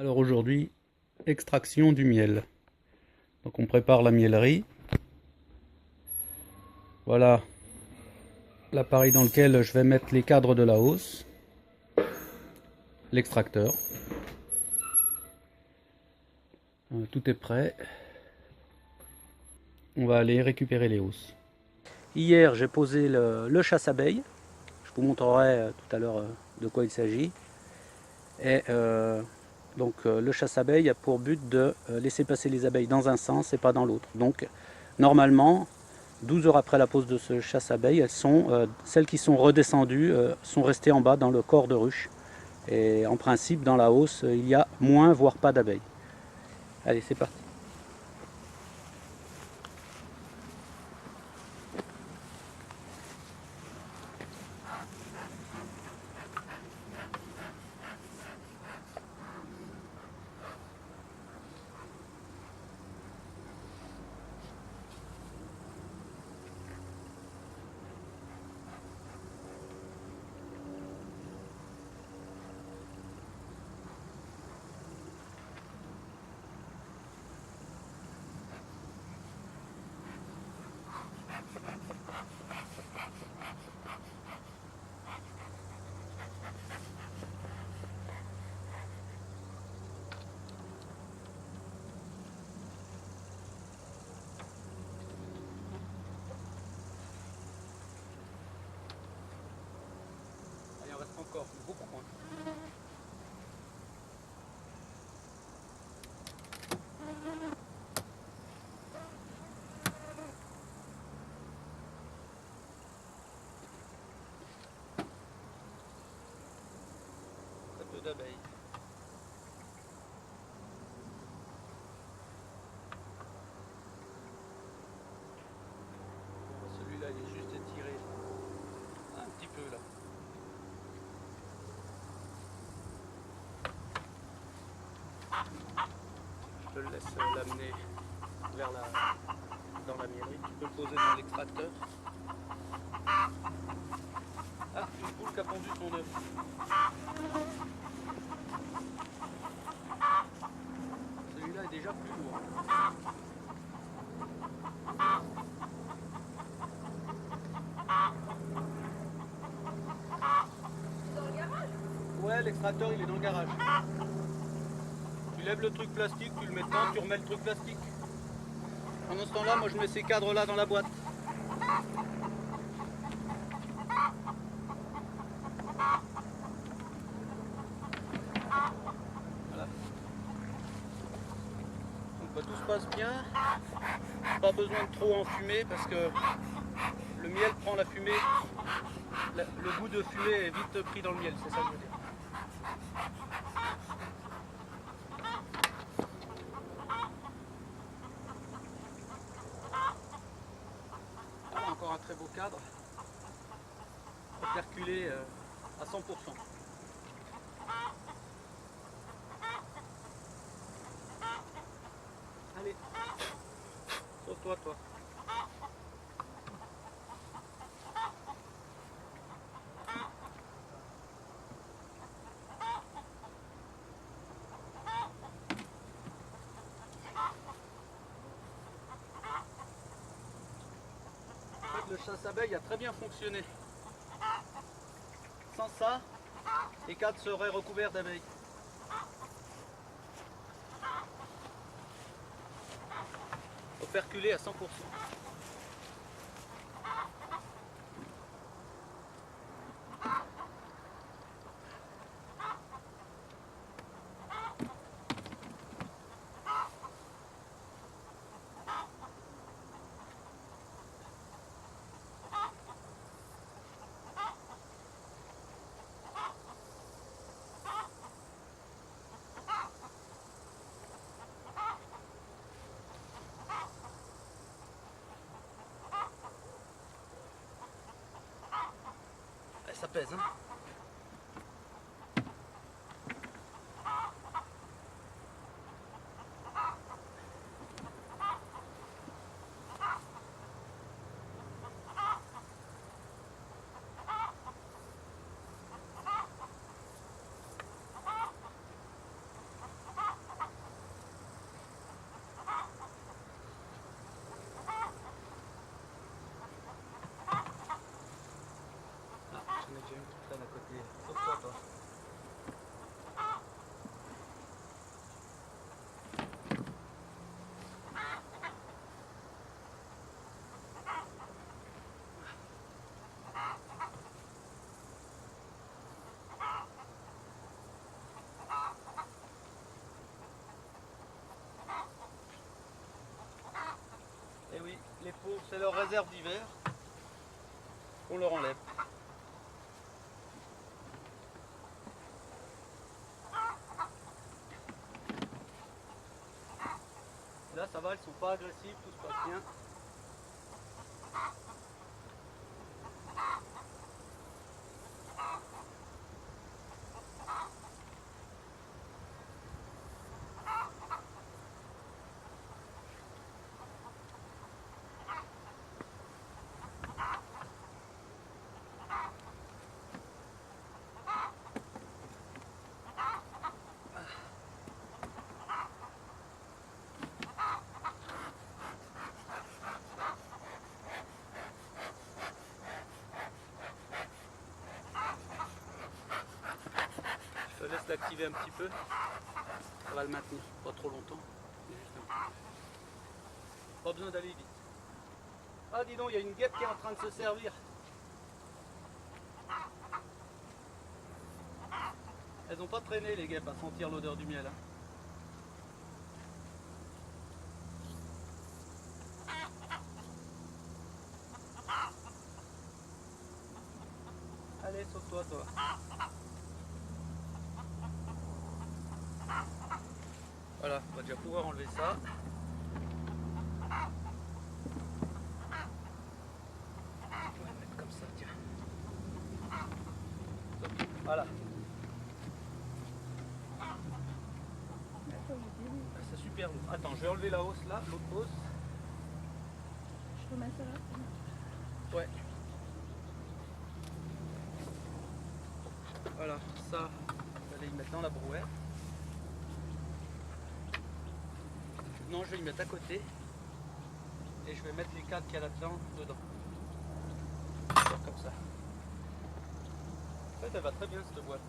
Alors aujourd'hui, extraction du miel. Donc on prépare la miellerie. Voilà l'appareil dans lequel je vais mettre les cadres de la hausse, l'extracteur. Tout est prêt. On va aller récupérer les hausses. Hier, j'ai posé le chasse-abeille. Je vous montrerai tout à l'heure de quoi il s'agit. Et donc le chasse-abeille a pour but de laisser passer les abeilles dans un sens et pas dans l'autre. Donc normalement, 12 heures après la pose de ce chasse-abeille, celles qui sont redescendues sont restées en bas dans le corps de ruche. Et en principe, dans la hausse, il y a moins, voire pas d'abeilles. Allez, c'est parti. Il en reste encore beaucoup moins. Très peu d'abeilles. Celui-là, il est juste étiré un petit peu là. Je te le laisse l'amener dans la miellerie. Tu peux le poser dans l'extracteur. Ah, une poule qui a pondu son œuf. Celui-là est déjà plus lourd. Ouais, l'extracteur il est dans le garage. Tu lèves le truc plastique, tu le mets dedans, tu remets le truc plastique. Pendant ce temps-là, moi je mets ces cadres là dans la boîte. Voilà. Donc bah, tout se passe bien. Pas besoin de trop enfumer parce que le miel prend la fumée. Le goût de fumée est vite pris dans le miel, c'est ça que je veux dire. Voilà, encore un très beau cadre. Perculé à 100%. Allez, sauve-toi, toi. En fait, le chasse-abeille a très bien fonctionné. Sans ça, les cadres seraient recouverts d'abeilles. Perculé à 100%. Ça pèse, hein. c'est leur réserve d'hiver. On leur enlève. Là ça va, elles sont pas agressives, tout se passe bien. Je laisse l'activer un petit peu, ça va le maintenir, pas trop longtemps, juste un peu. Pas besoin d'aller vite. Ah dis donc, il y a une guêpe qui est en train de se servir. Elles n'ont pas traîné les guêpes à sentir l'odeur du miel. Hein. Allez, saute-toi toi. Voilà, on va déjà pouvoir enlever ça. On va le mettre comme ça, tiens. Voilà. C'est super lourd. Attends, je vais enlever la hausse là, l'autre hausse. Je peux mettre ça là? Ouais. Voilà, ça, je vais aller y mettre dans la brouette. Non, je vais y mettre à côté. Et je vais mettre les cadres qu'il y a là-dedans, dedans. Comme ça. En fait, elle va très bien cette boîte.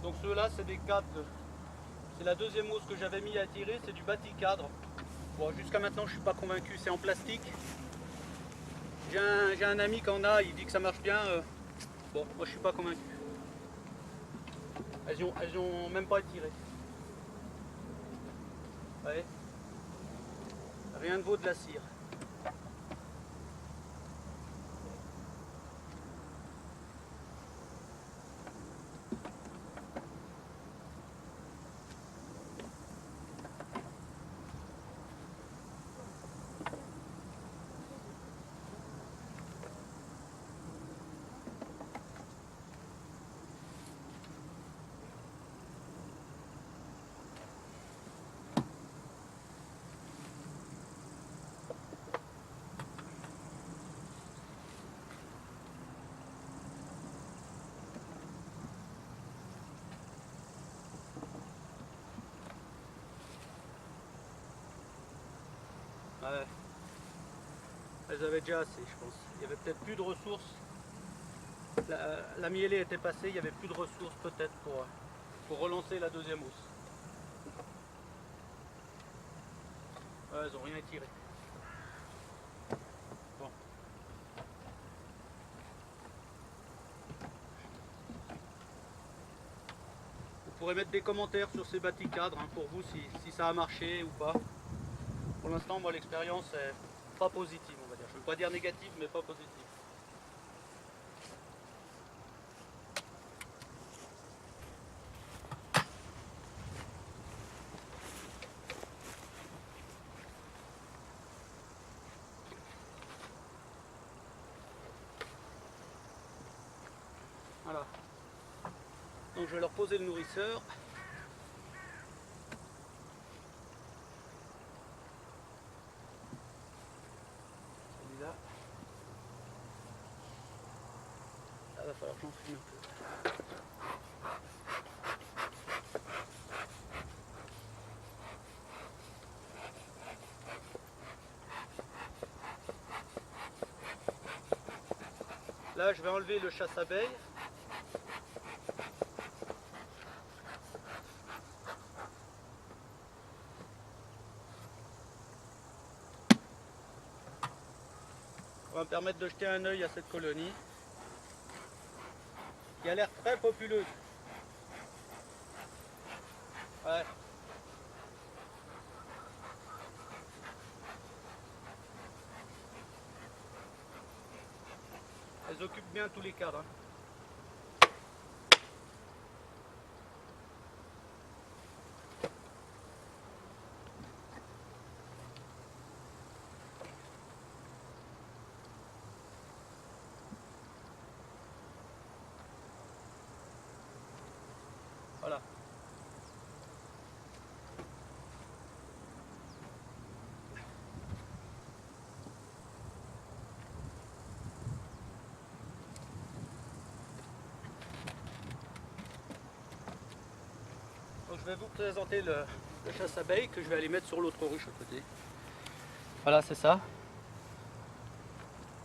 Donc ceux-là, c'est des cadres. C'est la deuxième hausse que j'avais mis à tirer, c'est du bâti cadre. Bon, jusqu'à maintenant, je suis pas convaincu. C'est en plastique. J'ai un ami qui en a, il dit que ça marche bien. Bon, moi je suis pas convaincu. Elles ont même pas étiré. Ouais. Rien ne vaut de la cire. Ouais. Elles avaient déjà assez, je pense. Il y avait peut-être plus de ressources. La mielée était passée, il n'y avait plus de ressources peut-être pour relancer la deuxième hausse. Ouais, elles n'ont rien étiré. Bon. Vous pourrez mettre des commentaires sur ces bâtis cadres hein, pour vous si ça a marché ou pas. Pour l'instant, moi l'expérience est pas positive, on va dire. Je ne veux pas dire négative, mais pas positive. Voilà. Donc je vais leur poser le nourrisseur. Celui-là. Là, il va falloir que j'en fume un peu. Là, je vais enlever le chasse-abeille. Ça va me permettre de jeter un œil à cette colonie qui a l'air très populeuse. Ouais. elles occupent bien tous les cadres. Hein. Voilà. Donc je vais vous présenter le chasse-abeille que je vais aller mettre sur l'autre ruche à côté. Voilà, c'est ça.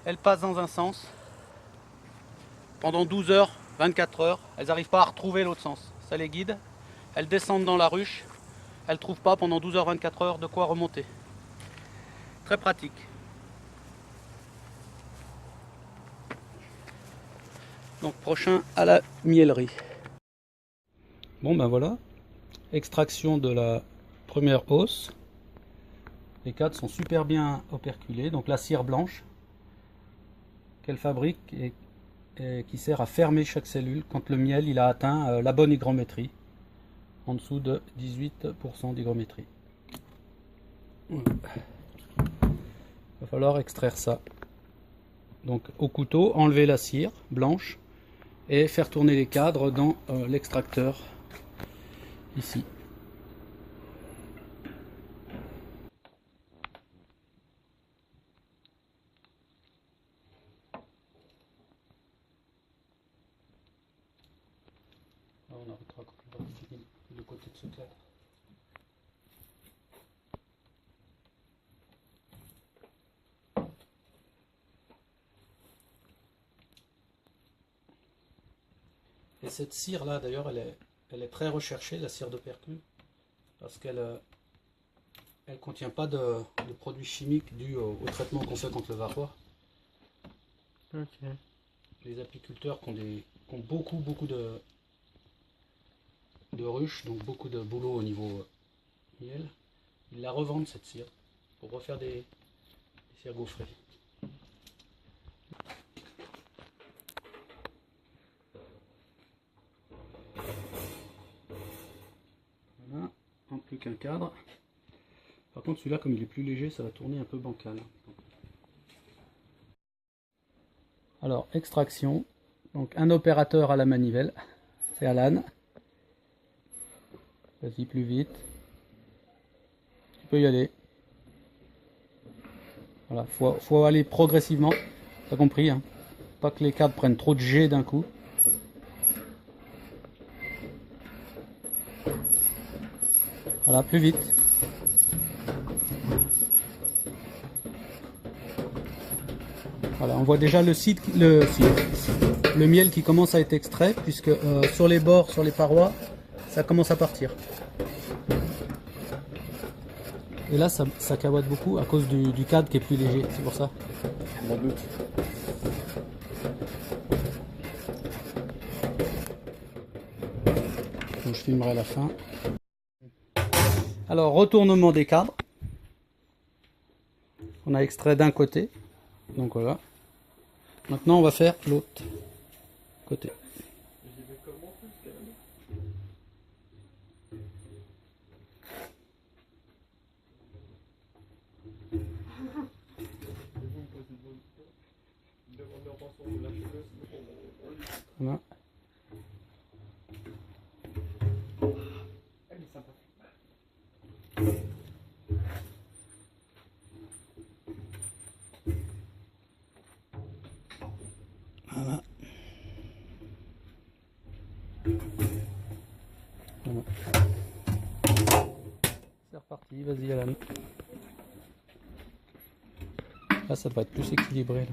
Elles passent dans un sens pendant 12 heures, 24 heures. Elles n'arrivent pas à retrouver l'autre sens. Ça les guide. Elles descendent dans la ruche. Elles ne trouvent pas pendant 12 heures, 24 heures de quoi remonter. Très pratique. Donc prochain à la miellerie. Bon ben voilà. Extraction de la première hausse. Les cadres sont super bien operculés. Donc la cire blanche qu'elle fabrique et qui sert à fermer chaque cellule quand le miel il a atteint la bonne hygrométrie, en dessous de 18% d'hygrométrie. Il va falloir extraire ça. Donc au couteau, enlever la cire blanche et faire tourner les cadres dans l'extracteur ici. Là, on arrêtera quand on va finir le côté de ce cadre. Et cette cire là d'ailleurs elle est très recherchée, la cire d'opercule, parce qu'elle elle contient pas de produits chimiques dus au traitement qu'on fait contre le varroa. Okay. Les apiculteurs qui ont beaucoup de ruches, donc beaucoup de boulot au niveau miel, ils la revendent cette cire pour refaire des cires gaufrées. Voilà, en plus qu'un cadre. Par contre celui-là comme il est plus léger, ça va tourner un peu bancal. Alors extraction, donc un opérateur à la manivelle, c'est Alan. Vas-y plus vite. Tu peux y aller. Voilà, faut aller progressivement. T'as compris, hein? Pas que les cadres prennent trop de jet d'un coup. Voilà, plus vite. Voilà, on voit déjà le miel qui commence à être extrait, puisque sur les bords, sur les parois, ça commence à partir. Et là, ça cabote beaucoup à cause du cadre qui est plus léger, c'est pour ça. Je m'en doute. Donc, je filmerai à la fin. Alors, retournement des cadres. On a extrait d'un côté. Donc voilà. Maintenant, on va faire l'autre côté. Voilà. Voilà. Voilà. C'est reparti, vas-y Alan. Là ça devrait être plus équilibré là.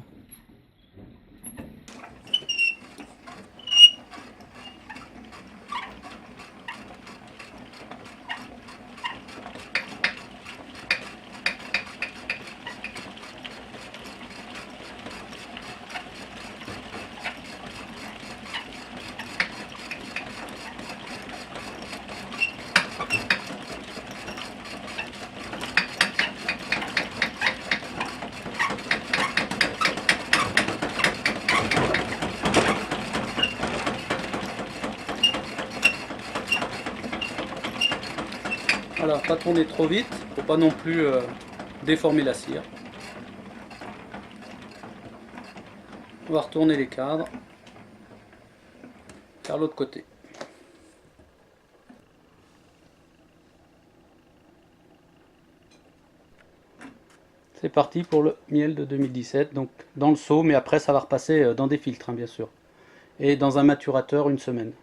Voilà, pas tourner trop vite, faut pas non plus déformer la cire. On va retourner les cadres vers l'autre côté. C'est parti pour le miel de 2017, donc dans le seau, mais après ça va repasser dans des filtres, hein, bien sûr. Et dans un maturateur une semaine.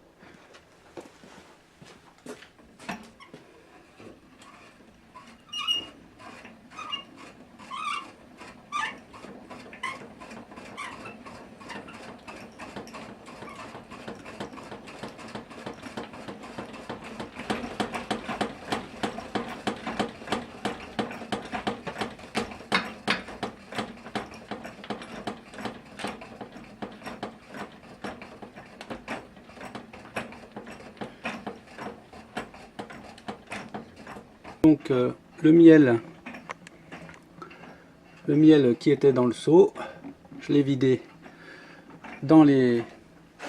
Donc le miel qui était dans le seau, je l'ai vidé dans les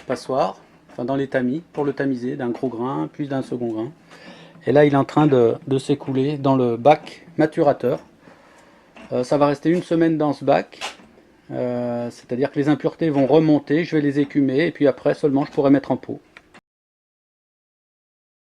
passoires, enfin dans les tamis, pour le tamiser d'un gros grain, puis d'un second grain. Et là il est en train de s'écouler dans le bac maturateur. Ça va rester une semaine dans ce bac, c'est-à-dire que les impuretés vont remonter, je vais les écumer, et puis après seulement je pourrai mettre en pot.